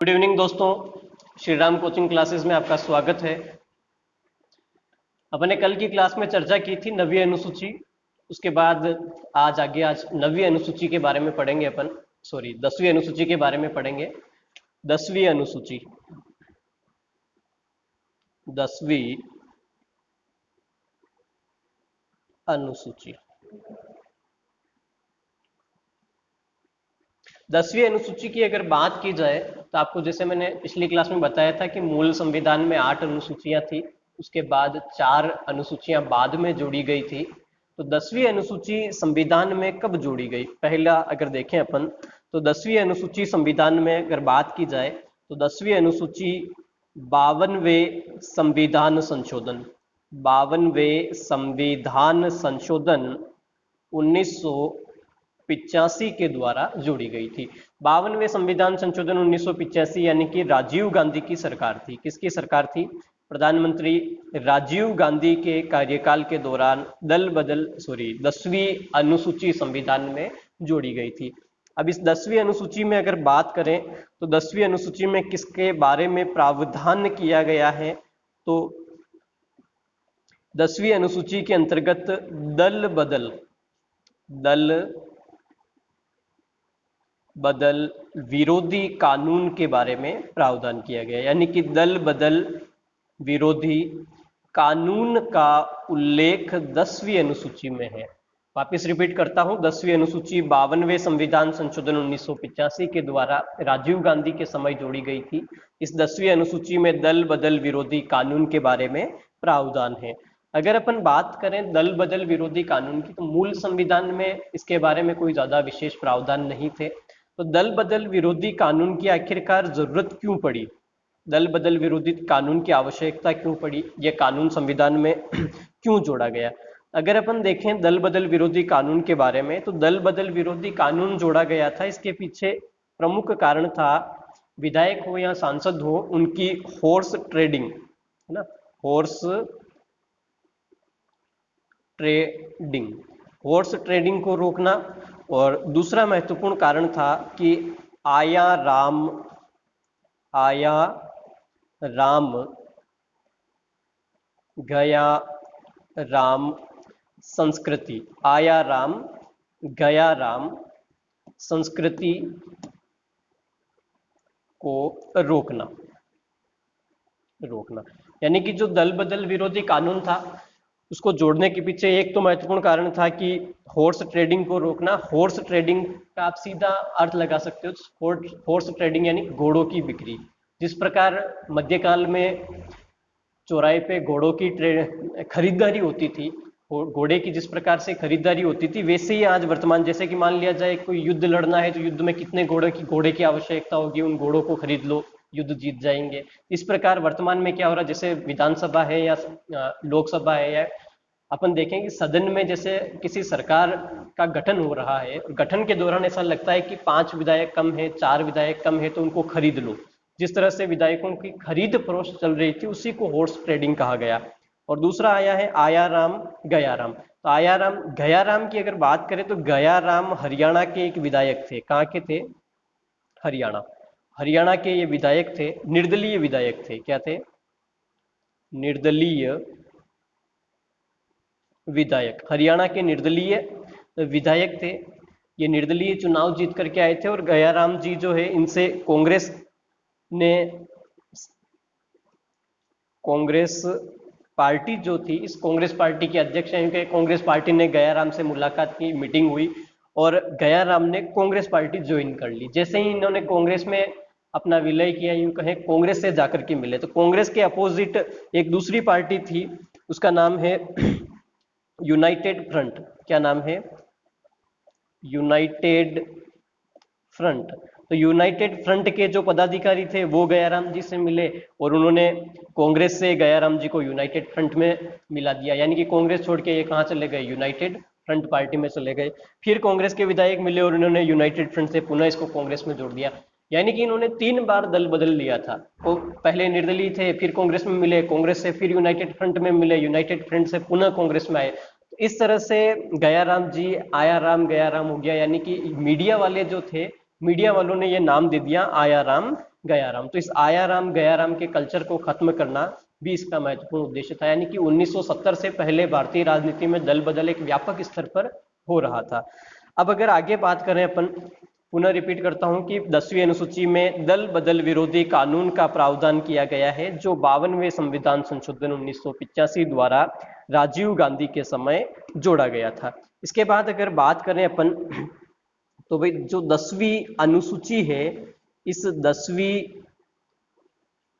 Good evening दोस्तों, Shri Ram coaching classes में आपका स्वागत है। अपने कल की क्लास में चर्चा की थी नवीं अनुसूची। उसके बाद आज नवीं अनुसूची के बारे में पढ़ेंगे अपन। सॉरी, 10वीं अनुसूची के बारे में पढ़ेंगे। 10वीं अनुसूची, 10वीं अनुसूची 10वीं अनुसूची की अगर बात की जाए तो आपको, जैसे मैंने पिछली क्लास में बताया था कि मूल संविधान में 8 अनुसूचियां थी, उसके बाद 4 अनुसूचियां बाद में जोड़ी गई थी। तो 10वीं अनुसूची संविधान में कब जोड़ी गई? पहला अगर देखें अपन तो 10वीं अनुसूची संविधान में अगर बात की जाए तो 10वीं अनुसूची 52वें संविधान संशोधन 52वें संविधान संशोधन 1985 के द्वारा जोड़ी गई थी। 52वें संविधान संशोधन 1985 यानी कि राजीव गांधी की सरकार थी। किसकी सरकार थी? प्रधानमंत्री राजीव गांधी के कार्यकाल के दौरान 10वीं अनुसूची संविधान में जोड़ी गई थी। अब इस 10वीं अनुसूची में अगर बात करें तो 10वीं अनुसूची में किसके बारे में प्रावधान किया गया है? तो 10वीं अनुसूची के अंतर्गत दल बदल विरोधी कानून के बारे में प्रावधान किया गया, यानी कि दल बदल विरोधी कानून का उल्लेख 10वीं अनुसूची में है। वापिस रिपीट करता हूं, 10वीं अनुसूची 52वें संविधान संशोधन 1985 के द्वारा राजीव गांधी के समय जोड़ी गई थी। इस 10वीं अनुसूची में दल बदल विरोधी कानून के बारे में प्रावधान है। अगर अपन बात करें दल बदल विरोधी कानून की, तो मूल संविधान में इसके बारे में कोई ज्यादा विशेष प्रावधान नहीं थे। तो दल बदल विरोधी कानून की आखिरकार जरूरत क्यों पड़ी? दल बदल विरोधी कानून की आवश्यकता क्यों पड़ी? यह कानून संविधान में क्यों जोड़ा गया? अगर अपन देखें दल बदल विरोधी कानून के बारे में, तो दल बदल विरोधी कानून जोड़ा गया था, इसके पीछे प्रमुख कारण था विधायक हो या सांसद हो, उनकी हॉर्स ट्रेडिंग, है ना, हॉर्स ट्रेडिंग को रोकना। और दूसरा महत्वपूर्ण कारण था कि आया राम गया राम संस्कृति, आया राम गया राम संस्कृति को रोकना। यानी कि जो दल बदल विरोधी कानून था उसको जोड़ने के पीछे एक तो महत्वपूर्ण कारण था कि हॉर्स ट्रेडिंग को रोकना। हॉर्स ट्रेडिंग का आप सीधा अर्थ लगा सकते हो, हॉर्स ट्रेडिंग यानी घोड़ों की बिक्री। जिस प्रकार मध्यकाल में चौराहे पे घोड़ों की खरीदारी होती थी, घोड़े की जिस प्रकार से खरीदारी होती थी, वैसे ही आज वर्तमान, जैसे कि मान लिया जाए कोई युद्ध लड़ना है तो युद्ध में कितने घोड़े की आवश्यकता होगी, उन घोड़ों को खरीद लो, युद्ध जीत जाएंगे। इस प्रकार वर्तमान में क्या हो रहा है, जैसे विधानसभा है या लोकसभा है, या अपन देखें कि सदन में जैसे किसी सरकार का गठन हो रहा है, गठन के दौरान ऐसा लगता है कि 5 विधायक कम है, 4 विधायक कम है, तो उनको खरीद लो। जिस तरह से विधायकों की खरीद फरोख्त चल रही थी, उसी को हॉर्स ट्रेडिंग कहा गया। और दूसरा आया है आया राम गया राम। तो आया राम गया राम की अगर बात करें तो गया राम हरियाणा के एक विधायक थे। कहाँ के थे? हरियाणा के ये विधायक थे, निर्दलीय विधायक थे। क्या थे? निर्दलीय विधायक, हरियाणा के निर्दलीय विधायक थे। ये निर्दलीय चुनाव जीत करके आए थे। और गया राम जी जो है, इनसे कांग्रेस पार्टी जो थी, इस कांग्रेस पार्टी के अध्यक्ष हैं, क्योंकि कांग्रेस पार्टी ने गया राम से मुलाकात की, मीटिंग हुई और गया राम ने कांग्रेस पार्टी ज्वाइन कर ली। जैसे ही इन्होंने कांग्रेस में अपना विलय किया, यूं कहें कांग्रेस से जाकर के मिले, तो कांग्रेस के अपोजिट एक दूसरी पार्टी थी, उसका नाम है यूनाइटेड फ्रंट। क्या नाम है? United front. तो यूनाइटेड फ्रंट के जो पदाधिकारी थे वो गयाराम जी से मिले और उन्होंने कांग्रेस से गयाराम जी को यूनाइटेड फ्रंट में मिला दिया। यानी कि कांग्रेस छोड़ के ये कहाँ चले गए? यूनाइटेड फ्रंट पार्टी में चले गए। फिर कांग्रेस के विधायक मिले और उन्होंने यूनाइटेड फ्रंट से पुनः इसको कांग्रेस में जोड़ दिया। यानी कि इन्होंने 3 बार दल बदल लिया था। तो पहले निर्दलीय थे, फिर कांग्रेस में मिले, कांग्रेस से फिर यूनाइटेड फ्रंट में मिले, यूनाइटेड फ्रंट से पुनः कांग्रेस में आए। इस तरह से गयाराम जी आया राम गया राम हो गया। यानी कि मीडिया वाले जो थे, मीडिया वालों ने ये नाम दे दिया आया राम गयाराम। तो इस आया राम गया राम के कल्चर को खत्म करना भी इसका महत्वपूर्ण उद्देश्य था, यानी कि 1970 से पहले भारतीय राजनीति में दल बदल एक व्यापक स्तर पर हो रहा था। अब अगर आगे बात करें अपन, पुनः रिपीट करता हूं कि 10वीं अनुसूची में दल बदल विरोधी कानून का प्रावधान किया गया है, जो 52वें संविधान संशोधन 1985 द्वारा राजीव गांधी के समय जोड़ा गया था। इसके बाद अगर बात करें अपन, तो भाई जो 10वीं अनुसूची है, इस 10वीं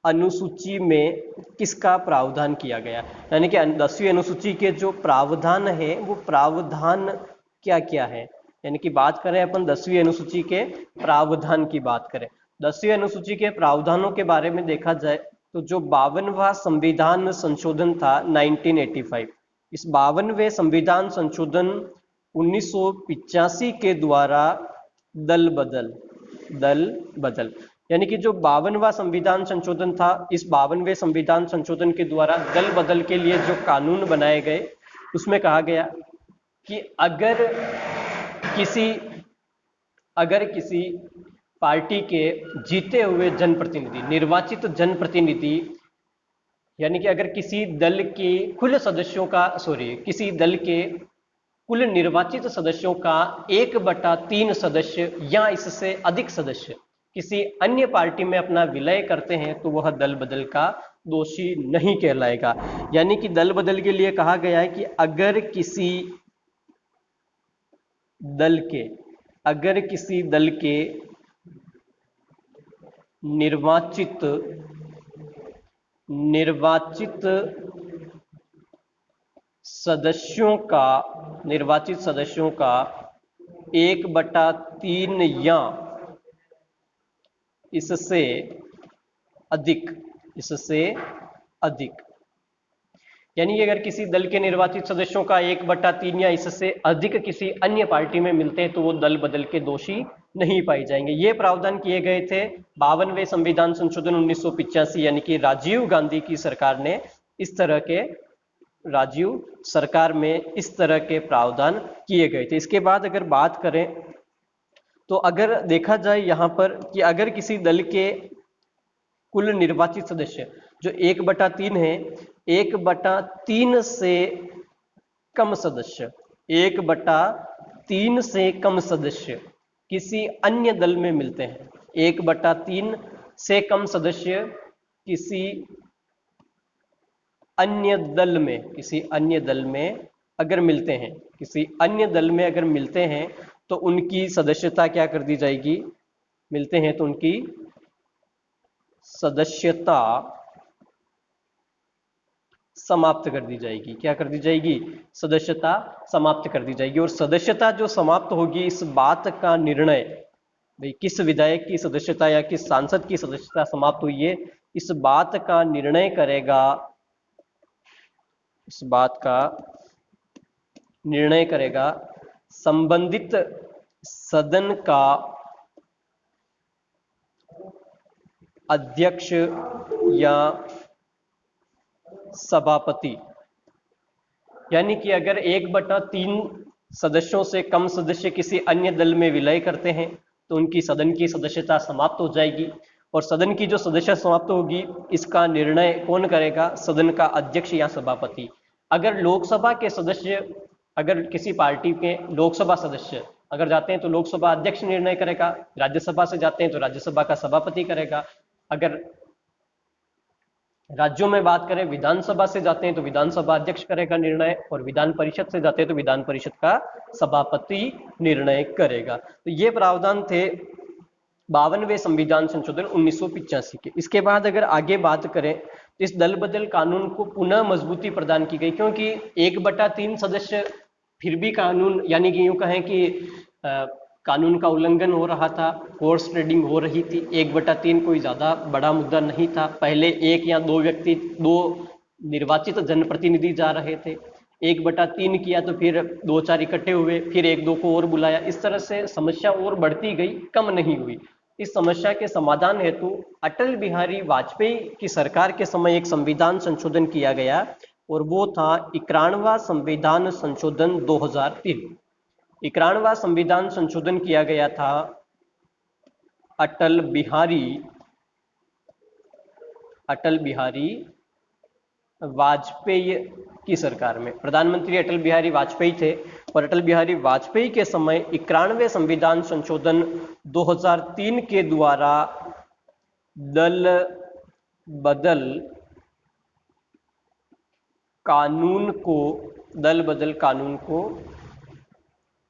अनुसूची में किसका प्रावधान किया गया, यानी कि 10वीं अनुसूची के जो प्रावधान है वो प्रावधान क्या क्या है, यानी कि बात करें अपन 10वीं अनुसूची के प्रावधान की बात करें। 10वीं अनुसूची के प्रावधानों के बारे में देखा जाए तो जो 52वां संविधान संशोधन था 1985, इस 52वें संविधान संशोधन 1985 के द्वारा दल बदल यानी कि जो 52वां संविधान संशोधन था, इस 52वें संविधान संशोधन के द्वारा दल बदल के लिए जो कानून बनाए गए, उसमें कहा गया कि अगर किसी पार्टी के जीते हुए जनप्रतिनिधि, निर्वाचित जनप्रतिनिधि, यानी कि अगर किसी दल के कुल निर्वाचित सदस्यों का 1/3 सदस्य या इससे अधिक सदस्य किसी अन्य पार्टी में अपना विलय करते हैं तो वह दल बदल का दोषी नहीं कहलाएगा। यानी कि दल बदल के लिए कहा गया है कि अगर किसी दल के निर्वाचित सदस्यों का 1/3 या इससे अधिक, यानी कि अगर किसी दल के निर्वाचित सदस्यों का 1/3 या इससे अधिक किसी अन्य पार्टी में मिलते हैं तो वो दल बदल के दोषी नहीं पाए जाएंगे। ये प्रावधान किए गए थे 52वें संविधान संशोधन 1985, यानी कि राजीव गांधी की सरकार ने इस तरह के प्रावधान किए गए थे। इसके बाद अगर बात करें तो अगर देखा जाए यहाँ पर कि अगर किसी दल के कुल निर्वाचित सदस्य जो 1/3 है, 1/3 से कम सदस्य किसी अन्य दल में मिलते हैं, 1/3 से कम सदस्य किसी अन्य दल में अगर मिलते हैं तो उनकी सदस्यता क्या कर दी जाएगी, मिलते हैं तो उनकी सदस्यता समाप्त कर दी जाएगी। क्या कर दी जाएगी? सदस्यता समाप्त कर दी जाएगी। और सदस्यता जो समाप्त होगी, इस बात का निर्णय भाई किस विधायक की सदस्यता या किस सांसद की सदस्यता समाप्त हुई है, इस बात का निर्णय करेगा संबंधित सदन का अध्यक्ष या सभापति। यानी कि अगर 1/3 सदस्यों से कम सदस्य किसी अन्य दल में विलय करते हैं तो उनकी सदन की सदस्यता समाप्त हो जाएगी, और सदन की जो सदस्यता समाप्त होगी इसका निर्णय कौन करेगा? सदन का अध्यक्ष या सभापति। अगर लोकसभा के सदस्य, अगर किसी पार्टी के लोकसभा सदस्य अगर जाते हैं तो लोकसभा अध्यक्ष निर्णय करेगा, राज्यसभा से जाते हैं तो राज्यसभा का सभापति करेगा, अगर राज्यों में बात करें विधानसभा से जाते हैं तो विधानसभा अध्यक्ष करेगा निर्णय, और विधान परिषद से जाते हैं तो विधान परिषद का सभापति निर्णय करेगा। तो ये प्रावधान थे 52वें संविधान संशोधन 1985 के। इसके बाद अगर आगे बात करें तो इस दल बदल कानून को पुनः मजबूती प्रदान की गई, क्योंकि 1/3 सदस्य फिर भी कानून, यानी कि यूं कहें कि कानून का उल्लंघन हो रहा था, हॉर्स ट्रेडिंग हो रही थी। 1/3 कोई ज्यादा बड़ा मुद्दा नहीं था। पहले 1 या 2 व्यक्ति, 2 निर्वाचित जनप्रतिनिधि जा रहे थे, 1/3 किया तो फिर 2-4 इकट्ठे हुए, फिर 1-2 को और बुलाया, इस तरह से समस्या और बढ़ती गई, कम नहीं हुई। इस समस्या के समाधान हेतु अटल बिहारी वाजपेयी की सरकार के समय एक संविधान संशोधन किया गया, और वो था 91वां संविधान संशोधन 2003। 91वां संविधान संशोधन किया गया था अटल बिहारी अटल बिहारी वाजपेयी की सरकार में। प्रधानमंत्री अटल बिहारी वाजपेयी थे और अटल बिहारी वाजपेयी के समय 91वें संविधान संशोधन 2003 के द्वारा दल बदल कानून को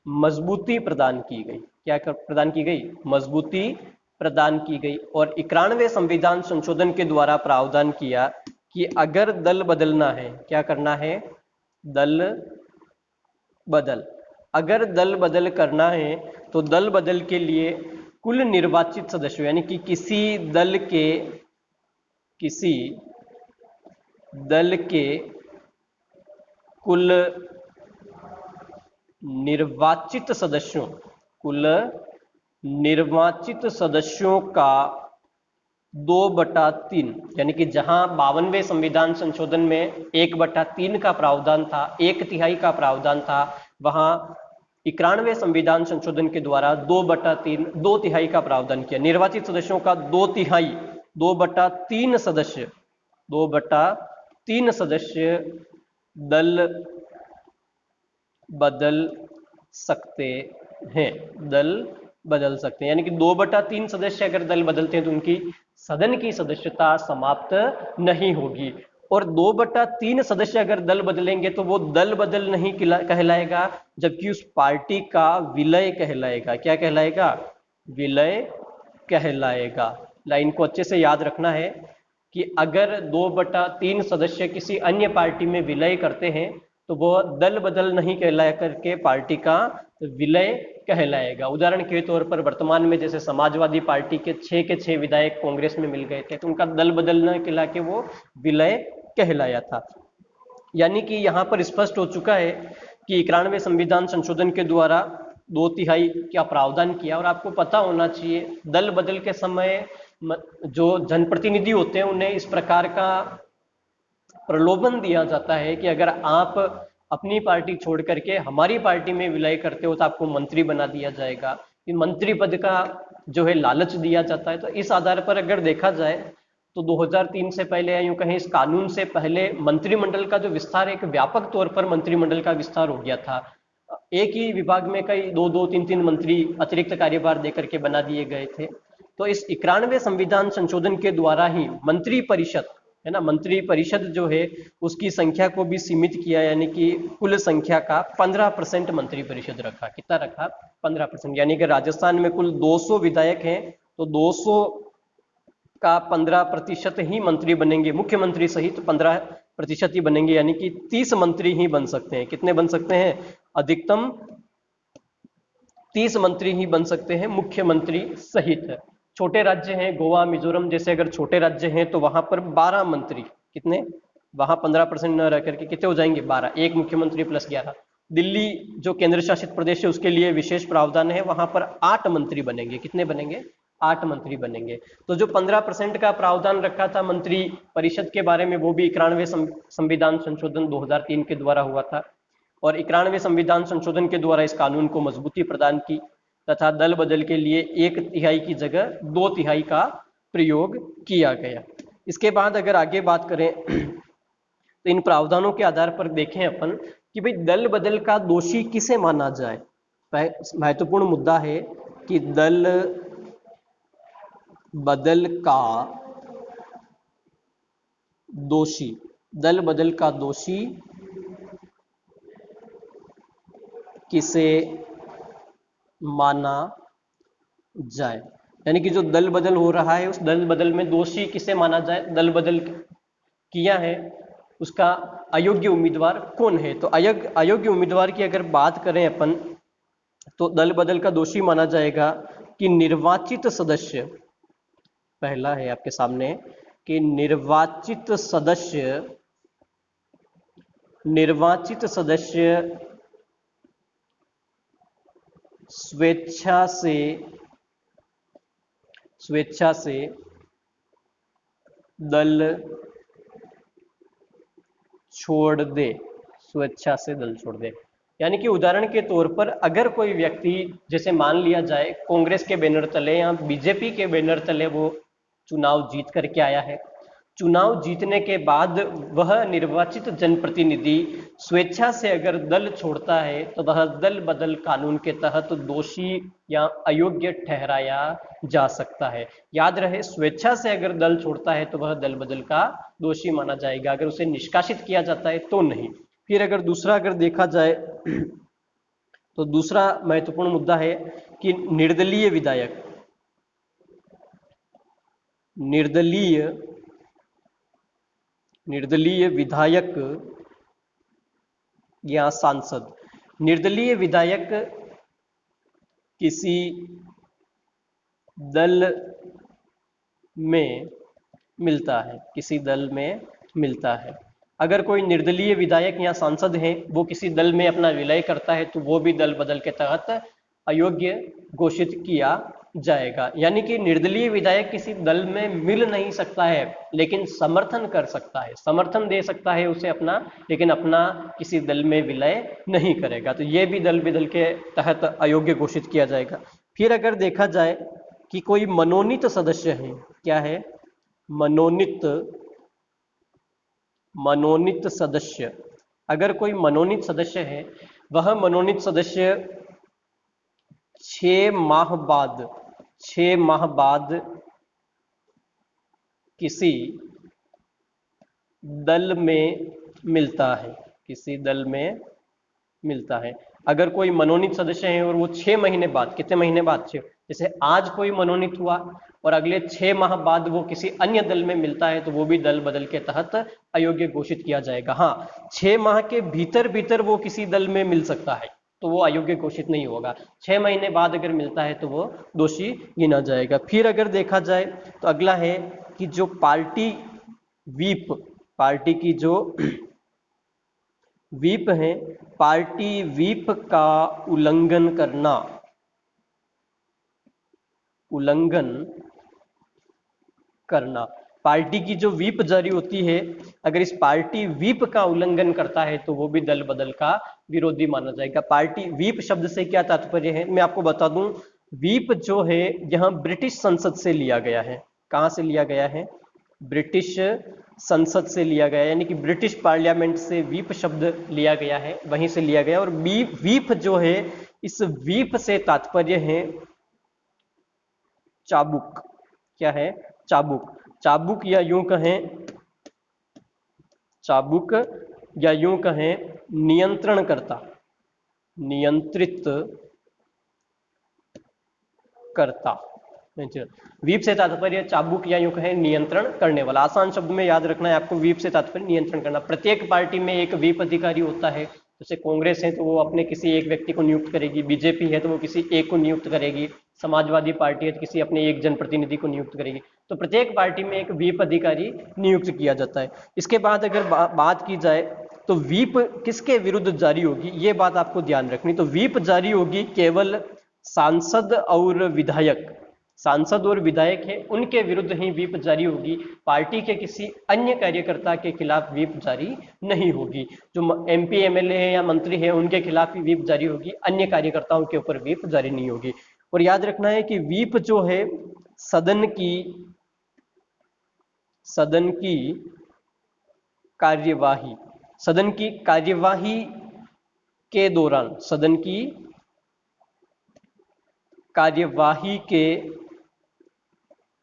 मजबूती प्रदान की गई। क्या प्रदान की गई? मजबूती प्रदान की गई। और 91वें संविधान संशोधन के द्वारा प्रावधान किया कि अगर दल बदलना है, क्या करना है? दल बदल। अगर दल बदल करना है तो दल बदल के लिए कुल निर्वाचित सदस्यों, यानी कि किसी दल के कुल निर्वाचित सदस्यों का 2/3, यानी कि जहां 52वें संविधान संशोधन में 1/3 का प्रावधान था, 1/3 का प्रावधान था, वहां 91वें संविधान संशोधन के द्वारा 2/3 का प्रावधान किया। निर्वाचित सदस्यों का 2/3 सदस्य दल बदल सकते हैं। यानी कि 2/3 सदस्य अगर दल बदलते हैं तो उनकी सदन की सदस्यता समाप्त नहीं होगी। और 2/3 सदस्य अगर दल बदलेंगे तो वो दल बदल नहीं कहलाएगा, जबकि उस पार्टी का विलय कहलाएगा। क्या कहलाएगा? विलय कहलाएगा। लाइन को अच्छे से याद रखना है कि अगर 2/3 सदस्य किसी अन्य पार्टी में विलय करते हैं तो वो दल बदल नहीं कहला करके पार्टी का विलय कहलाएगा। उदाहरण के तौर पर वर्तमान में जैसे समाजवादी पार्टी के 6 के 6 विधायक कांग्रेस में मिल गए थे तो उनका दल बदल न कहला के वो विलय कहलाया था। यानी कि यहाँ पर स्पष्ट हो चुका है कि 91वें संविधान संशोधन के द्वारा 2/3 का प्रावधान किया। और आपको पता होना चाहिए दल बदल के समय जो जनप्रतिनिधि होते हैं उन्हें इस प्रकार का प्रलोभन दिया जाता है कि अगर आप अपनी पार्टी छोड़ करके हमारी पार्टी में विलय करते हो तो आपको मंत्री बना दिया जाएगा। इन मंत्री पद का जो है लालच दिया जाता है। तो इस आधार पर अगर देखा जाए तो 2003 से पहले या यूं कहें इस कानून से पहले मंत्रिमंडल का जो विस्तार, एक व्यापक तौर पर मंत्रिमंडल का विस्तार हो गया था। एक ही विभाग में कई 2-2, 3-3 मंत्री अतिरिक्त कार्यभार देकर के बना दिए गए थे। तो इस 91वें संविधान संशोधन के द्वारा ही मंत्री परिषद है ना, मंत्री परिषद जो है उसकी संख्या को भी सीमित किया, यानी कि कुल संख्या का 15% मंत्री परिषद रखा। कितना रखा? 15%। यानी कि राजस्थान में कुल 200 विधायक हैं तो 200 का 15% ही मंत्री बनेंगे, मुख्यमंत्री सहित 15% ही बनेंगे। यानी कि 30 मंत्री ही बन सकते हैं। कितने बन सकते हैं? अधिकतम 30 मंत्री ही बन सकते हैं मुख्यमंत्री सहित। छोटे राज्य हैं गोवा, मिजोरम जैसे अगर छोटे राज्य हैं तो वहां पर 12 मंत्री, कितने? वहां 15% न रह करके कितने हो जाएंगे? 12, एक मुख्यमंत्री प्लस 11। दिल्ली जो केंद्र शासित प्रदेश है उसके लिए विशेष प्रावधान है, वहां पर 8 मंत्री बनेंगे। कितने बनेंगे? 8 मंत्री बनेंगे। तो जो 15% का प्रावधान रखा था मंत्री परिषद के बारे में वो भी 91वें संविधान संशोधन 2003 के द्वारा हुआ था। और 91वें संविधान संशोधन के द्वारा इस कानून को मजबूती प्रदान की तथा दल बदल के लिए 1/3 की जगह 2/3 का प्रयोग किया गया। इसके बाद अगर आगे बात करें तो इन प्रावधानों के आधार पर देखें अपन कि भाई दल बदल का दोषी किसे माना जाए। महत्वपूर्ण मुद्दा है कि दल बदल का दोषी किसे माना जाए। यानी कि जो दल बदल हो रहा है उस दल बदल में दोषी किसे माना जाए। दल बदल किया है उसका अयोग्य उम्मीदवार कौन है। तो अयोग्य उम्मीदवार की अगर बात करें अपन तो दल बदल का दोषी माना जाएगा कि निर्वाचित सदस्य, पहला है आपके सामने कि निर्वाचित सदस्य स्वेच्छा से दल छोड़ दे। यानी कि उदाहरण के तौर पर अगर कोई व्यक्ति, जैसे मान लिया जाए कांग्रेस के बैनर तले या बीजेपी के बैनर तले वो चुनाव जीत करके आया है, चुनाव जीतने के बाद वह निर्वाचित जनप्रतिनिधि स्वेच्छा से अगर दल छोड़ता है तो वह दल बदल कानून के तहत दोषी या अयोग्य ठहराया जा सकता है। याद रहे, स्वेच्छा से अगर दल छोड़ता है तो वह दल बदल का दोषी माना जाएगा, अगर उसे निष्कासित किया जाता है तो नहीं। फिर अगर दूसरा अगर देखा जाए तो दूसरा महत्वपूर्ण मुद्दा है कि निर्दलीय विधायक, निर्दलीय विधायक या सांसद। निर्दलीय विधायक किसी दल में मिलता है, किसी दल में मिलता है। अगर कोई निर्दलीय विधायक या सांसद है वो किसी दल में अपना विलय करता है तो वो भी दल बदल के तहत अयोग्य घोषित किया जाएगा। यानी कि निर्दलीय विधायक किसी दल में मिल नहीं सकता है लेकिन समर्थन कर सकता है, समर्थन दे सकता है उसे अपना, लेकिन अपना किसी दल में विलय नहीं करेगा, तो ये भी दल बदल के तहत अयोग्य घोषित किया जाएगा। फिर अगर देखा जाए कि कोई मनोनीत सदस्य है, क्या है, मनोनीत सदस्य। अगर कोई मनोनीत सदस्य है, वह मनोनीत सदस्य 6 माह बाद किसी दल में मिलता है, किसी दल में मिलता है। अगर कोई मनोनीत सदस्य है और वो 6 महीने बाद, कितने महीने बाद, 6, जैसे आज कोई मनोनीत हुआ और अगले 6 माह बाद वो किसी अन्य दल में मिलता है तो वो भी दल बदल के तहत अयोग्य घोषित किया जाएगा। हाँ, 6 माह के भीतर वो किसी दल में मिल सकता है तो वो अयोग्य घोषित नहीं होगा। 6 महीने बाद अगर मिलता है तो वो दोषी गिना जाएगा। फिर अगर देखा जाए तो अगला है कि जो पार्टी की जो व्हीप है, पार्टी व्हीप का उल्लंघन करना। पार्टी की जो व्हीप जारी होती है, अगर इस पार्टी व्हीप का उल्लंघन करता है तो वो भी दल बदल का विरोधी माना जाएगा। पार्टी व्हीप शब्द से क्या तात्पर्य है, मैं आपको बता दूं। व्हीप जो है यहाँ ब्रिटिश संसद से लिया गया है। कहां से लिया गया है? ब्रिटिश संसद से लिया गया, यानी कि ब्रिटिश पार्लियामेंट से व्हीप शब्द लिया गया है, वहीं से लिया गया। और व्हीप जो है, इस व्हीप से तात्पर्य है चाबुक। क्या है? चाबुक। चाबुक या यूं कहें नियंत्रणकर्ता, नियंत्रित करता। व्हीप से तात्पर्य चाबुक या यूं कहें नियंत्रण करने वाला। आसान शब्द में याद रखना है आपको, व्हीप से तात्पर्य नियंत्रण करना। प्रत्येक पार्टी में एक व्हीप अधिकारी होता है। जैसे कांग्रेस है तो वो अपने किसी एक व्यक्ति को नियुक्त करेगी, बीजेपी है तो वो किसी एक को नियुक्त करेगी, समाजवादी पार्टी है तो किसी अपने एक जनप्रतिनिधि को नियुक्त करेगी। तो प्रत्येक पार्टी में एक व्हीप अधिकारी नियुक्त किया जाता है। इसके बाद अगर बात की जाए तो व्हीप किसके विरुद्ध जारी होगी, ये बात आपको ध्यान रखनी। तो व्हीप जारी होगी केवल सांसद और विधायक है उनके विरुद्ध ही व्हीप जारी होगी। पार्टी के किसी अन्य कार्यकर्ता के खिलाफ व्हीप जारी नहीं होगी। जो एमपी एमएलए है या मंत्री है उनके खिलाफ ही व्हीप जारी होगी, अन्य कार्यकर्ताओं के ऊपर व्हीप जारी नहीं होगी। और याद रखना है कि व्हीप जो है सदन की कार्यवाही के दौरान, सदन की कार्यवाही के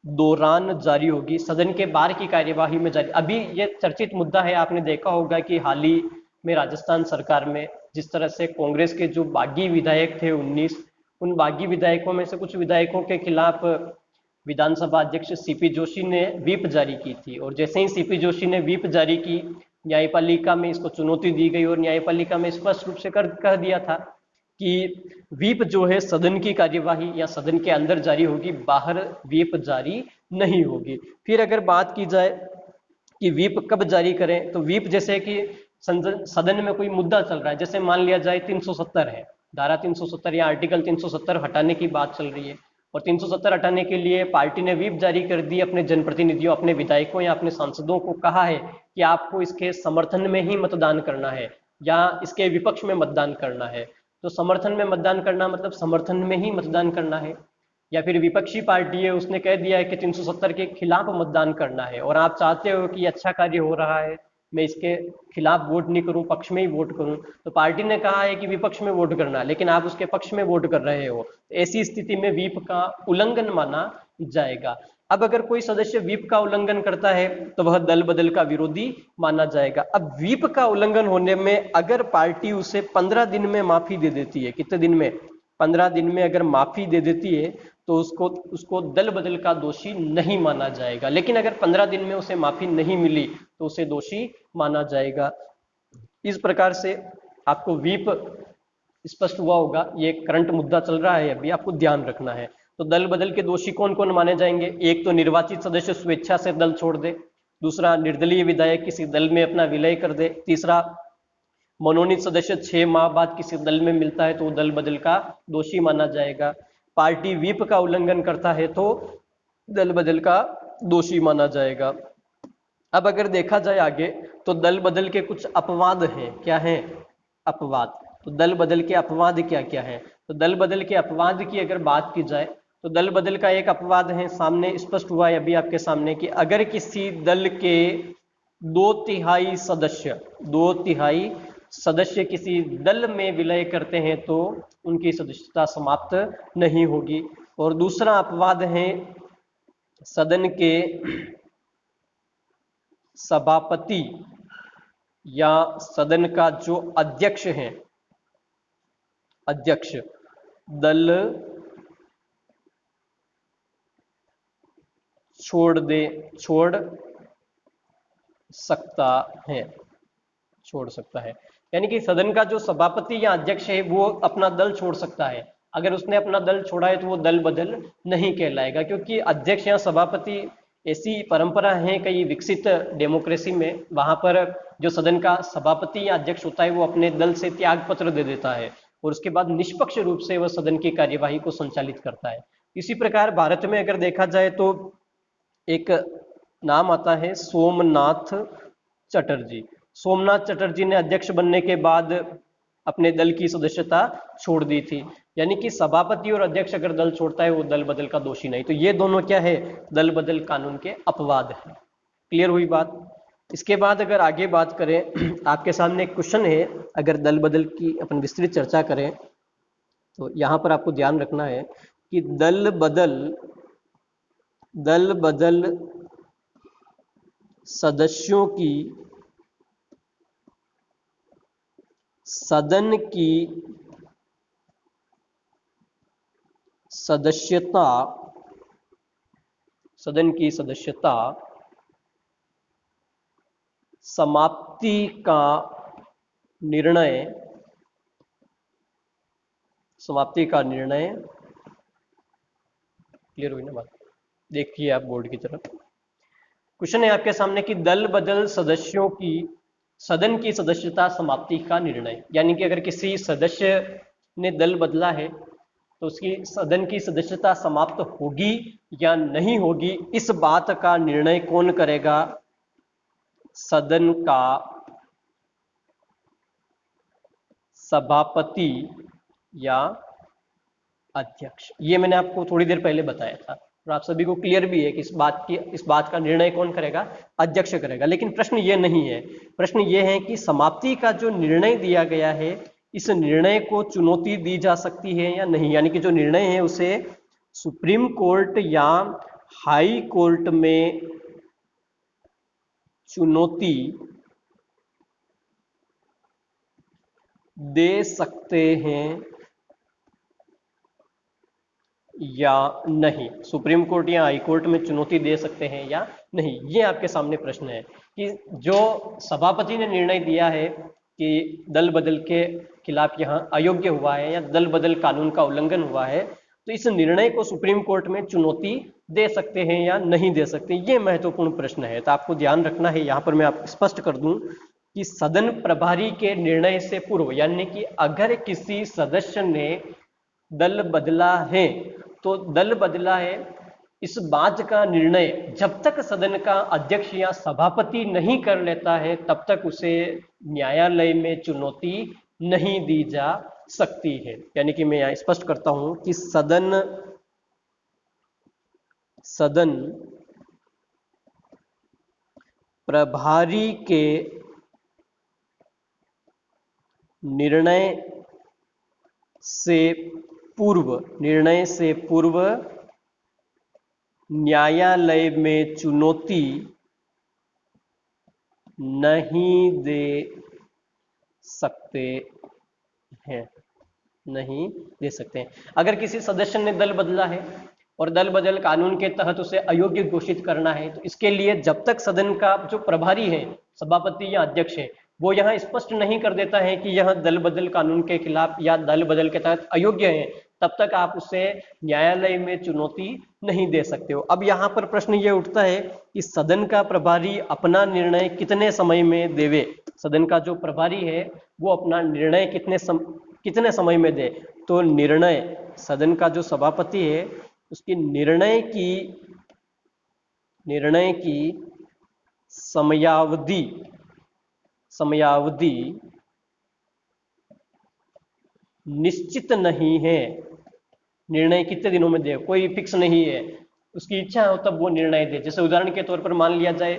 दौरान जारी होगी, सदन के बाहर की कार्यवाही में जारी। अभी ये चर्चित मुद्दा है, आपने देखा होगा कि हाल ही में राजस्थान सरकार में जिस तरह से कांग्रेस के जो बागी विधायक थे 19, उन बागी विधायकों में से कुछ विधायकों के खिलाफ विधानसभा अध्यक्ष सीपी जोशी ने व्हीप जारी की थी। और जैसे ही सीपी जोशी ने व्हीप जारी की, न्यायपालिका में इसको चुनौती दी गई और न्यायपालिका में स्पष्ट रूप से कह दिया था कि व्हीप जो है सदन की कार्यवाही या सदन के अंदर जारी होगी, बाहर व्हीप जारी नहीं होगी। फिर अगर बात की जाए कि व्हीप कब जारी करें, तो व्हीप जैसे कि सदन में कोई मुद्दा चल रहा है, जैसे मान लिया जाए 370 है, धारा 370 या आर्टिकल 370 हटाने की बात चल रही है, और 370 हटाने के लिए पार्टी ने व्हीप जारी कर दी, अपने जनप्रतिनिधियों, अपने विधायकों या अपने सांसदों को कहा है कि आपको इसके समर्थन में ही मतदान करना है या इसके विपक्ष में मतदान करना है। तो समर्थन में मतदान करना मतलब समर्थन में ही मतदान करना है। या फिर विपक्षी पार्टी है उसने कह दिया है कि 370 के खिलाफ मतदान करना है और आप चाहते हो कि अच्छा कार्य हो रहा है, मैं इसके खिलाफ वोट नहीं करूं, पक्ष में ही वोट करूं, तो पार्टी ने कहा है कि विपक्ष में वोट करना, लेकिन आप उसके पक्ष में वोट कर रहे हो, तो ऐसी स्थिति में व्हीप का उल्लंघन माना जाएगा। अब अगर कोई सदस्य व्हीप का उल्लंघन करता है तो वह दल बदल का विरोधी माना जाएगा। अब व्हीप का उल्लंघन होने में अगर पार्टी उसे 15 दिन में माफी दे देती है, कितने दिन में, 15 दिन में अगर माफी दे देती है तो उसको उसको दल बदल का दोषी नहीं माना जाएगा। लेकिन अगर 15 दिन में उसे माफी नहीं मिली तो उसे दोषी माना जाएगा। इस प्रकार से आपको व्हीप स्पष्ट हुआ होगा, ये करंट मुद्दा चल रहा है अभी, आपको ध्यान रखना है। तो दल बदल के दोषी कौन कौन माने जाएंगे? एक तो निर्वाचित सदस्य स्वेच्छा से दल छोड़ दे, दूसरा निर्दलीय विधायक किसी दल में अपना विलय कर दे, तीसरा मनोनीत सदस्य 6 माह बाद किसी दल में मिलता है तो वो दल बदल का दोषी माना जाएगा। पार्टी व्हीप का उल्लंघन करता है तो दल बदल का दोषी माना जाएगा। अब अगर देखा जाए आगे तो दल बदल के कुछ अपवाद हैं। क्या हैं? अपवाद। तो दल बदल के अपवाद क्या क्या है? तो दल बदल के अपवाद की अगर बात की जाए तो दल बदल का एक अपवाद है, सामने स्पष्ट हुआ है अभी आपके सामने, कि अगर किसी दल के 2/3 सदस्य किसी दल में विलय करते हैं तो उनकी सदस्यता समाप्त नहीं होगी। और दूसरा अपवाद है सदन के सभापति या सदन का जो अध्यक्ष है, अध्यक्ष दल छोड़ सकता है। यानी कि सदन का जो सभापति या अध्यक्ष है वो अपना दल छोड़ सकता है। अगर उसने अपना दल छोड़ा है तो वो दल बदल नहीं कहलाएगा, क्योंकि अध्यक्ष या सभापति ऐसी परंपरा है कई विकसित डेमोक्रेसी में, वहां पर जो सदन का सभापति या अध्यक्ष होता है वो अपने दल से त्याग पत्र दे देता है और उसके बाद निष्पक्ष रूप से वह सदन की कार्यवाही को संचालित करता है। इसी प्रकार भारत में अगर देखा जाए तो एक नाम आता है सोमनाथ चटर्जी। सोमनाथ चटर्जी ने अध्यक्ष बनने के बाद अपने दल की सदस्यता छोड़ दी थी। यानी कि सभापति और अध्यक्ष अगर दल छोड़ता है वो दल बदल का दोषी नहीं। तो ये दोनों क्या है? दल बदल कानून के अपवाद है। क्लियर हुई बात? इसके बाद अगर आगे बात करें, आपके सामने एक क्वेश्चन है, अगर दल बदल की अपन विस्तृत चर्चा करें तो यहां पर आपको ध्यान रखना है कि दल बदल सदस्यों की सदन की सदस्यता समाप्ति का निर्णय क्लियर हुई ना बात? देखिए आप बोर्ड की तरफ, क्वेश्चन है आपके सामने कि दल बदल सदस्यों की सदन की सदस्यता समाप्ति का निर्णय, यानी कि अगर किसी सदस्य ने दल बदला है तो उसकी सदन की सदस्यता समाप्त होगी या नहीं होगी, इस बात का निर्णय कौन करेगा? सदन का सभापति या अध्यक्ष। ये मैंने आपको थोड़ी देर पहले बताया था और आप सभी को क्लियर भी है कि इस बात का निर्णय कौन करेगा? अध्यक्ष करेगा। लेकिन प्रश्न ये नहीं है, प्रश्न ये है कि समाप्ति का जो निर्णय दिया गया है इस निर्णय को चुनौती दी जा सकती है या नहीं। यानी कि जो निर्णय है उसे सुप्रीम कोर्ट या हाई कोर्ट में चुनौती दे सकते हैं या नहीं। सुप्रीम कोर्ट या हाई कोर्ट में चुनौती दे सकते हैं या नहीं, ये आपके सामने प्रश्न है कि जो सभापति ने निर्णय दिया है कि दल बदल के खिलाफ यहाँ अयोग्य हुआ है या दल बदल कानून का उल्लंघन हुआ है, तो इस निर्णय को सुप्रीम कोर्ट में चुनौती दे सकते हैं या नहीं दे सकते, ये महत्वपूर्ण प्रश्न है। तो आपको ध्यान रखना है, यहाँ पर मैं आप स्पष्ट कर दूं कि सदन प्रभारी के निर्णय से पूर्व, यानी कि अगर किसी सदस्य ने दल बदला है तो दल बदला है इस बात का निर्णय जब तक सदन का अध्यक्ष या सभापति नहीं कर लेता है तब तक उसे न्यायालय में चुनौती नहीं दी जा सकती है। यानी कि मैं यहाँ स्पष्ट करता हूं कि सदन सदन प्रभारी के निर्णय से पूर्व न्यायालय में चुनौती नहीं दे सकते हैं, नहीं दे सकते हैं। अगर किसी सदस्य ने दल बदला है और दल बदल कानून के तहत उसे अयोग्य घोषित करना है, तो इसके लिए जब तक सदन का जो प्रभारी है, सभापति या अध्यक्ष है, वो यहाँ स्पष्ट नहीं कर देता है कि यह दल बदल कानून के खिलाफ या दल बदल के तहत अयोग्य है, तब तक आप उसे न्यायालय में चुनौती नहीं दे सकते हो। अब यहाँ पर प्रश्न ये उठता है कि सदन का प्रभारी अपना निर्णय कितने समय में देवे। सदन का जो प्रभारी है वो अपना निर्णय कितने समय में दे। तो निर्णय, सदन का जो सभापति है उसकी निर्णय की समयावधि निश्चित नहीं है। निर्णय कितने दिनों में दे, कोई फिक्स नहीं है, उसकी इच्छा हो तब वो निर्णय दे। जैसे उदाहरण के तौर पर मान लिया जाए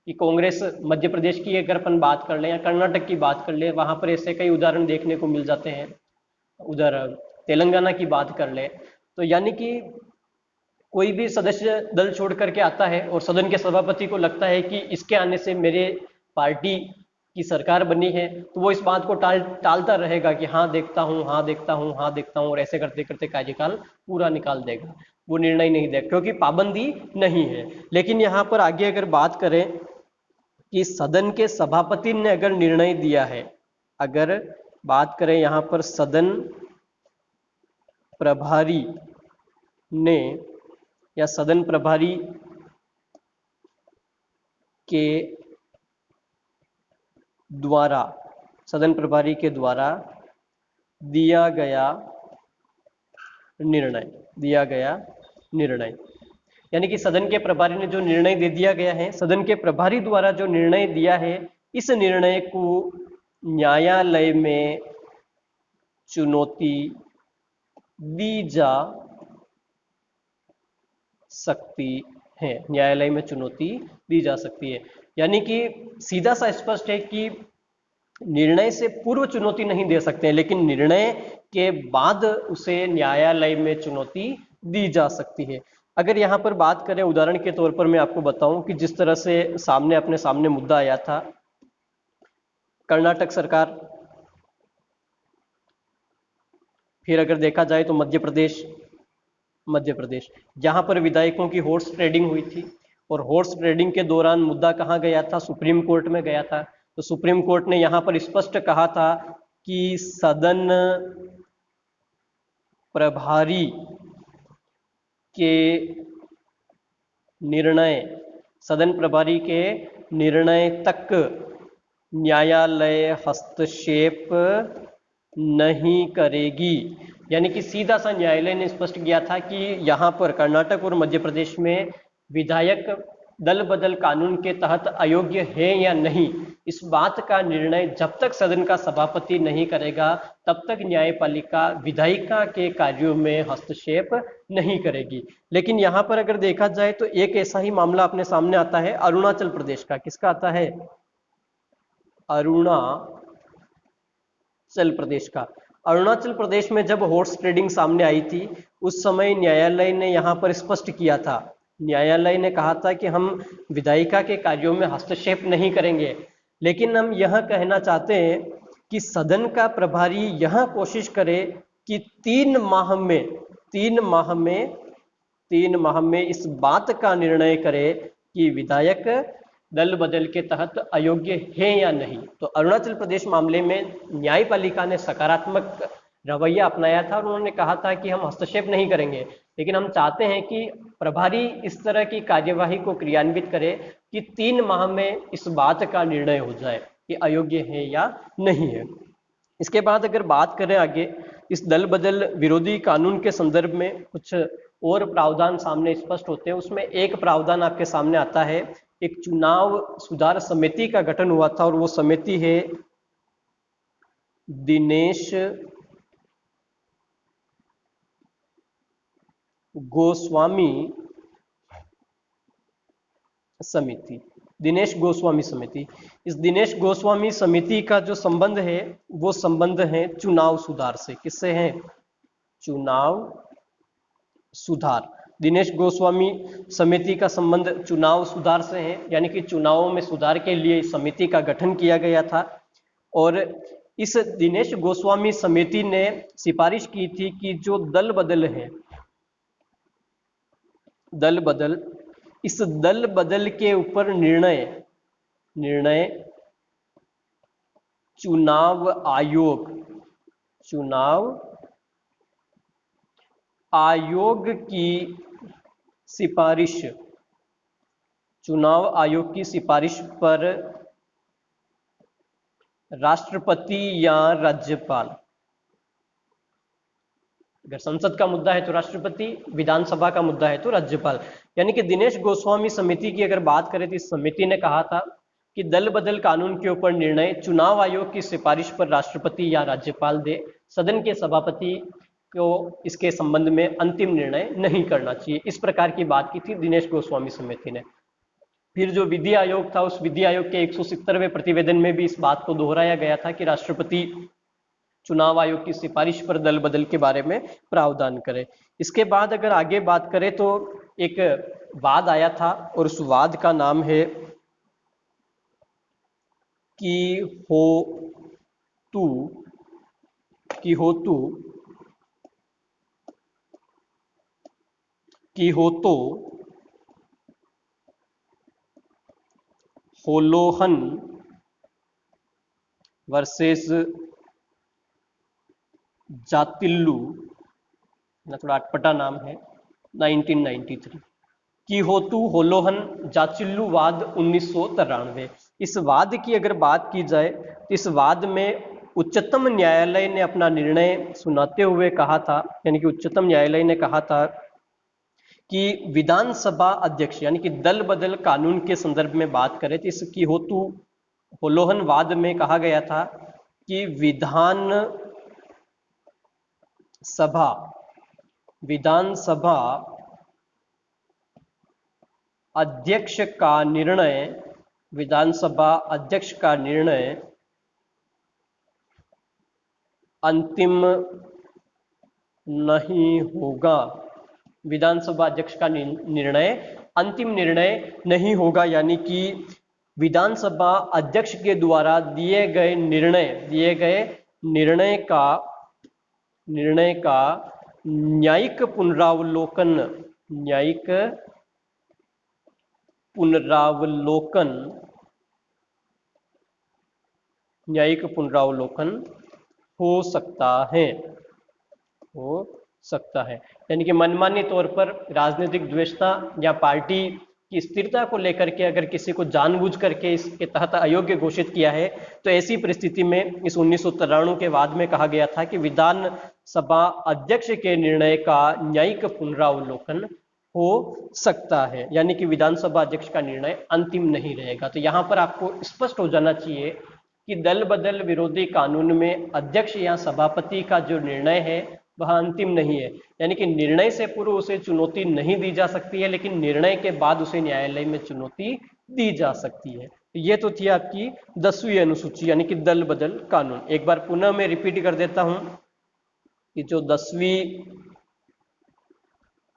कि कांग्रेस मध्य प्रदेश की अगर अपन बात कर लें या कर्नाटक की बात कर ले, वहां पर ऐसे कई उदाहरण देखने को मिल जाते हैं। उधर तेलंगाना की बात कर ले, तो यानी कि कोई भी सदस्य दल छोड़ करके आता है और सदन के सभापति को लगता है कि इसके आने से मेरे पार्टी की सरकार बनी है, तो वो इस बात को टालता रहेगा कि हाँ देखता हूँ, हाँ देखता हूँ, हाँ देखता हूँ, और ऐसे करते करते कार्यकाल पूरा निकाल देगा, वो निर्णय नहीं देगा क्योंकि पाबंदी नहीं है। लेकिन यहाँ पर आगे अगर बात करें कि सदन के सभापति ने अगर निर्णय दिया है, अगर बात करें यहाँ पर सदन प्रभारी ने या सदन प्रभारी के द्वारा दिया गया निर्णय, यानी कि सदन के प्रभारी ने जो निर्णय दे दिया गया है, सदन के प्रभारी द्वारा जो निर्णय दिया है, इस निर्णय को न्यायालय में चुनौती दी जा सकती है। न्यायालय में चुनौती दी जा सकती है, यानी कि सीधा सा स्पष्ट है कि निर्णय से पूर्व चुनौती नहीं दे सकते हैं, लेकिन निर्णय के बाद उसे न्यायालय में चुनौती दी जा सकती है। अगर यहाँ पर बात करें उदाहरण के तौर पर, मैं आपको बताऊं कि जिस तरह से अपने सामने मुद्दा आया था कर्नाटक सरकार, फिर अगर देखा जाए तो मध्य प्रदेश जहां पर विधायकों की हॉर्स ट्रेडिंग हुई थी, और हॉर्स ट्रेडिंग के दौरान मुद्दा कहाँ गया था, सुप्रीम कोर्ट में गया था। तो सुप्रीम कोर्ट ने यहां पर स्पष्ट कहा था कि सदन प्रभारी के निर्णय तक न्यायालय हस्तक्षेप नहीं करेगी। यानी कि सीधा सा न्यायालय ने स्पष्ट किया था कि यहाँ पर कर्नाटक और मध्य प्रदेश में विधायक दल बदल कानून के तहत अयोग्य है या नहीं, इस बात का निर्णय जब तक सदन का सभापति नहीं करेगा तब तक न्यायपालिका विधायिका के कार्यों में हस्तक्षेप नहीं करेगी। लेकिन यहाँ पर अगर देखा जाए तो एक ऐसा ही मामला अपने सामने आता है अरुणाचल प्रदेश का। किसका आता है? अरुणाचल प्रदेश का। अरुणाचल प्रदेश में जब हॉर्स ट्रेडिंग सामने आई थी, उस समय न्यायालय ने यहाँ पर स्पष्ट किया था, न्यायालय ने कहा था कि हम विधायिका के कार्यों में हस्तक्षेप नहीं करेंगे, लेकिन हम यह कहना चाहते हैं कि सदन का प्रभारी यह कोशिश करे कि 3 माह में इस बात का निर्णय करे कि विधायक दल बदल के तहत अयोग्य है या नहीं। तो अरुणाचल प्रदेश मामले में न्यायपालिका ने सकारात्मक रवैया अपनाया था और उन्होंने कहा था कि हम हस्तक्षेप नहीं करेंगे, लेकिन हम चाहते हैं कि प्रभारी इस तरह की कार्यवाही को क्रियान्वित करे कि 3 माह में इस बात का निर्णय हो जाए कि अयोग्य है या नहीं है। इसके बाद अगर बात करें आगे, इस दल बदल विरोधी कानून के संदर्भ में कुछ और प्रावधान सामने स्पष्ट होते हैं। उसमें एक प्रावधान आपके सामने आता है, एक चुनाव सुधार समिति का गठन हुआ था और वो समिति है दिनेश गोस्वामी समिति, दिनेश गोस्वामी समिति। इस दिनेश गोस्वामी समिति का जो संबंध है वो संबंध है चुनाव सुधार से। किससे है? चुनाव सुधार। दिनेश गोस्वामी समिति का संबंध चुनाव सुधार से है, यानी कि चुनावों में सुधार के लिए इस समिति का गठन किया गया था। और इस दिनेश गोस्वामी समिति ने सिफारिश की थी कि जो दल बदल है, दल बदल, इस दल बदल के ऊपर निर्णय चुनाव आयोग की सिफारिश, चुनाव आयोग की सिफारिश पर राष्ट्रपति या राज्यपाल, अगर संसद का मुद्दा है तो राष्ट्रपति, विधानसभा का मुद्दा है तो राज्यपाल। यानी कि दिनेश गोस्वामी समिति की अगर बात करें तो इस समिति ने कहा था कि दल बदल कानून के ऊपर निर्णय चुनाव आयोग की सिफारिश पर राष्ट्रपति या राज्यपाल दे, सदन के सभापति को इसके संबंध में अंतिम निर्णय नहीं करना चाहिए। इस प्रकार की बात की थी दिनेश गोस्वामी समिति ने। फिर जो विधि आयोग था, उस विधि आयोग के 170वें प्रतिवेदन में भी इस बात को दोहराया गया था कि राष्ट्रपति चुनाव आयोग की सिफारिश पर दल बदल के बारे में प्रावधान करे। इसके बाद अगर आगे बात करें तो एक वाद आया था और उस वाद का नाम है कि होलोहन वर्सेस जातिल्लू, ना थोड़ा अटपटा नाम है, 1993। कीहोतु होलोहन जाचिल्लू वाद 1993। इस वाद की अगर बात की जाए तो इस वाद में उच्चतम न्यायालय ने अपना निर्णय सुनाते हुए कहा था, यानी कि उच्चतम न्यायालय ने कहा था कि विधानसभा अध्यक्ष, यानी कि दल बदल कानून के संदर्भ में बात करें तो इस कीहोतु होलोहन वाद में कहा गया था कि विधानसभा अध्यक्ष का निर्णय अंतिम नहीं होगा। विधानसभा अध्यक्ष का निर्णय अंतिम निर्णय नहीं होगा, यानी कि विधानसभा अध्यक्ष के द्वारा दिए गए निर्णय का न्यायिक पुनरावलोकन हो सकता है। यानी कि मनमानी तौर पर राजनीतिक द्वेषता या पार्टी की स्थिरता को लेकर के अगर किसी को जानबूझ करके इसके तहत अयोग्य घोषित किया है तो ऐसी परिस्थिति में इस 1993 के वाद में कहा गया था कि विधानसभा अध्यक्ष के निर्णय का न्यायिक पुनरावलोकन हो सकता है, यानी कि विधानसभा अध्यक्ष का निर्णय अंतिम नहीं रहेगा। तो यहाँ पर आपको स्पष्ट हो जाना चाहिए कि दल बदल विरोधी कानून में अध्यक्ष या सभापति का जो निर्णय है वह अंतिम नहीं है, यानी कि निर्णय से पूर्व उसे चुनौती नहीं दी जा सकती है, लेकिन निर्णय के बाद उसे न्यायालय में चुनौती दी जा सकती है। ये तो थी आपकी 10वीं अनुसूची, यानी कि दल बदल कानून। एक बार पुनः मैं रिपीट कर देता हूं कि जो 10वीं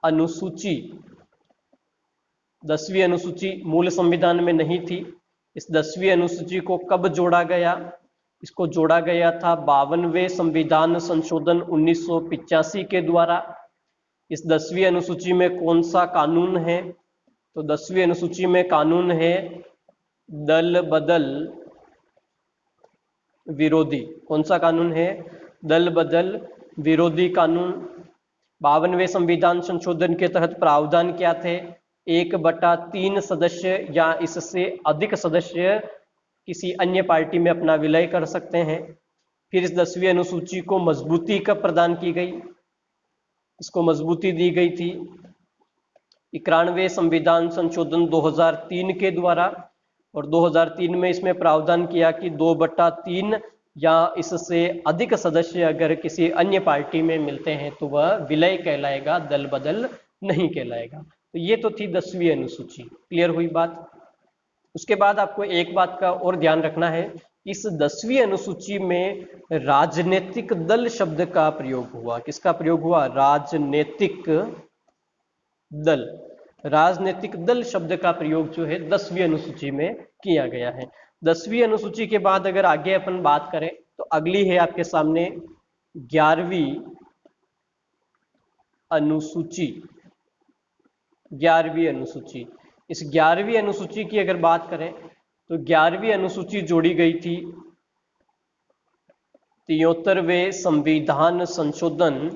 अनुसूची मूल संविधान में नहीं थी। इस 10वीं अनुसूची को कब जोड़ा गया? इसको जोड़ा गया था 52वें संविधान संशोधन 1985 के द्वारा। इस 10वीं अनुसूची में कौन सा कानून है? तो 10वीं अनुसूची में कानून है दल बदल विरोधी। कौन सा कानून है? दल बदल विरोधी कानून। 52वें संविधान संशोधन के तहत प्रावधान क्या थे? 1/3 सदस्य या इससे अधिक सदस्य किसी अन्य पार्टी में अपना विलय कर सकते हैं। फिर इस 10वीं अनुसूची को मजबूती कब प्रदान की गई? इसको मजबूती दी गई थी 91वें संविधान संशोधन 2003 के द्वारा, और 2003 में इसमें प्रावधान किया कि 2/3 या इससे अधिक सदस्य अगर किसी अन्य पार्टी में मिलते हैं तो वह विलय कहलाएगा, दल बदल नहीं कहलाएगा। तो ये तो थी 10वीं अनुसूची। क्लियर हुई बात? उसके बाद आपको एक बात का और ध्यान रखना है, इस 10वीं अनुसूची में राजनीतिक दल शब्द का प्रयोग हुआ। किसका प्रयोग हुआ? राजनीतिक दल। राजनीतिक दल शब्द का प्रयोग जो है 10वीं अनुसूची में किया गया है। 10वीं अनुसूची के बाद अगर आगे अपन बात करें तो अगली है आपके सामने 11वीं अनुसूची। 11वीं अनुसूची, इस 11वीं अनुसूची की अगर बात करें तो 11वीं अनुसूची जोड़ी गई थी 73वें संविधान संशोधन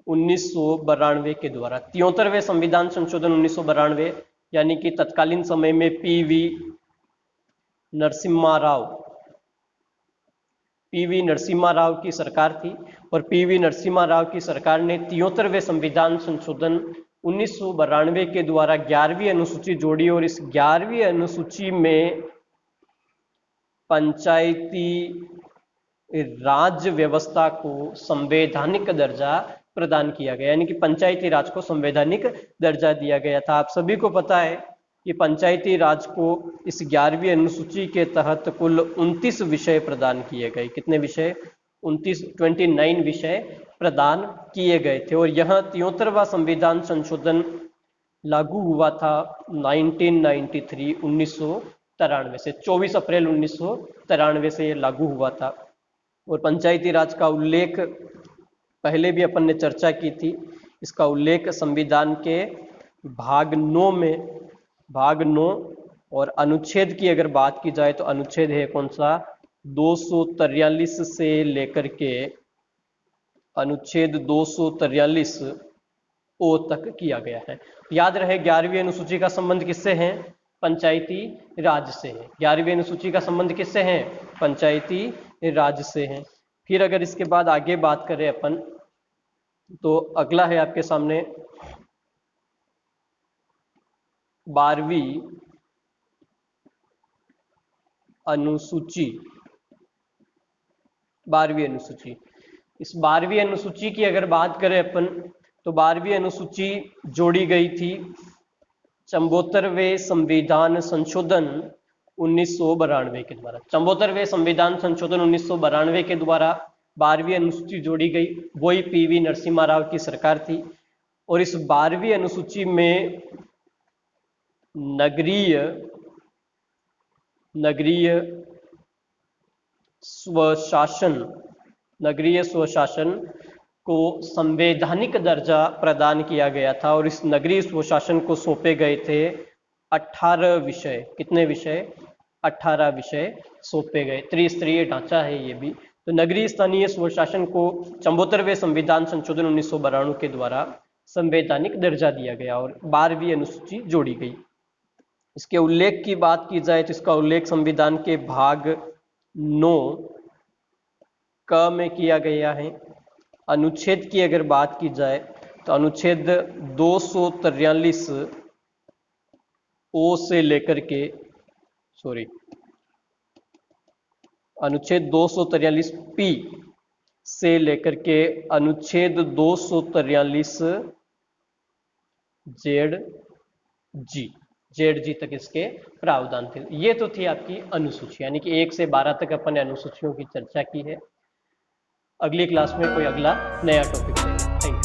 1992 के द्वारा। 73वें संविधान संशोधन 1992 यानी कि तत्कालीन समय में पीवी नरसिम्हा राव की सरकार थी और पीवी नरसिम्हा राव की सरकार ने 73वें संविधान संशोधन 1992 के द्वारा 11वीं अनुसूची जोड़ी और इस 11वीं अनुसूची में पंचायती राज व्यवस्था को संवैधानिक दर्जा प्रदान किया गया, यानी कि पंचायती राज को संवैधानिक दर्जा दिया गया था। आप सभी को पता है कि पंचायती राज को इस 11वीं अनुसूची के तहत कुल 29 विषय प्रदान किए गए। कितने विषय? 29 विषय प्रदान किए गए थे और यह 73वां संविधान संशोधन लागू हुआ था 1993 से 24 अप्रैल 1993 से लागू हुआ था। और पंचायती राज का उल्लेख पहले भी अपन ने चर्चा की थी, इसका उल्लेख संविधान के भाग 9 और अनुच्छेद की अगर बात की जाए तो अनुच्छेद है कौन सा? 243 से लेकर के अनुच्छेद 243 ओ तक किया गया है। याद रहे 11वीं अनुसूची का संबंध किससे है? पंचायती राज से है। 11वीं अनुसूची का संबंध किससे है? पंचायती राज से है। फिर अगर इसके बाद आगे बात करें अपन तो अगला है आपके सामने 12वीं अनुसूची। 12वीं अनुसूची, इस 12वीं अनुसूची की अगर बात करें अपन तो 12वीं अनुसूची जोड़ी गई थी 74वें संविधान संशोधन 1992 के द्वारा। 74वें संविधान संशोधन 1992 के द्वारा 12वीं अनुसूची जोड़ी गई, वही पीवी नरसिम्हा राव की सरकार थी। और इस 12वीं अनुसूची में नगरीय स्वशासन को संवैधानिक दर्जा प्रदान किया गया था और इस नगरीय स्वशासन को सौंपे गए थे 18 विषय। कितने विषय? 18 विषय सौंपे गए। त्रिस्तरीय ढांचा है ये भी। तो नगरीय स्थानीय स्वशासन को 74वें संविधान संशोधन 1992 के द्वारा संवैधानिक दर्जा दिया गया और 12वीं अनुसूची जोड़ी गई। इसके उल्लेख की बात की जाए तो इसका उल्लेख संविधान के भाग 9 क में किया गया है। अनुच्छेद की अगर बात की जाए तो अनुच्छेद 243 ओ से लेकर के अनुच्छेद 243 पी से लेकर के अनुच्छेद 243 जेड जी तक इसके प्रावधान थे। ये तो थी आपकी अनुसूची, यानी कि 1 से 12 तक अपन अनुसूचियों की चर्चा की है। अगली क्लास में कोई अगला नया टॉपिक लेंगे। Thank you.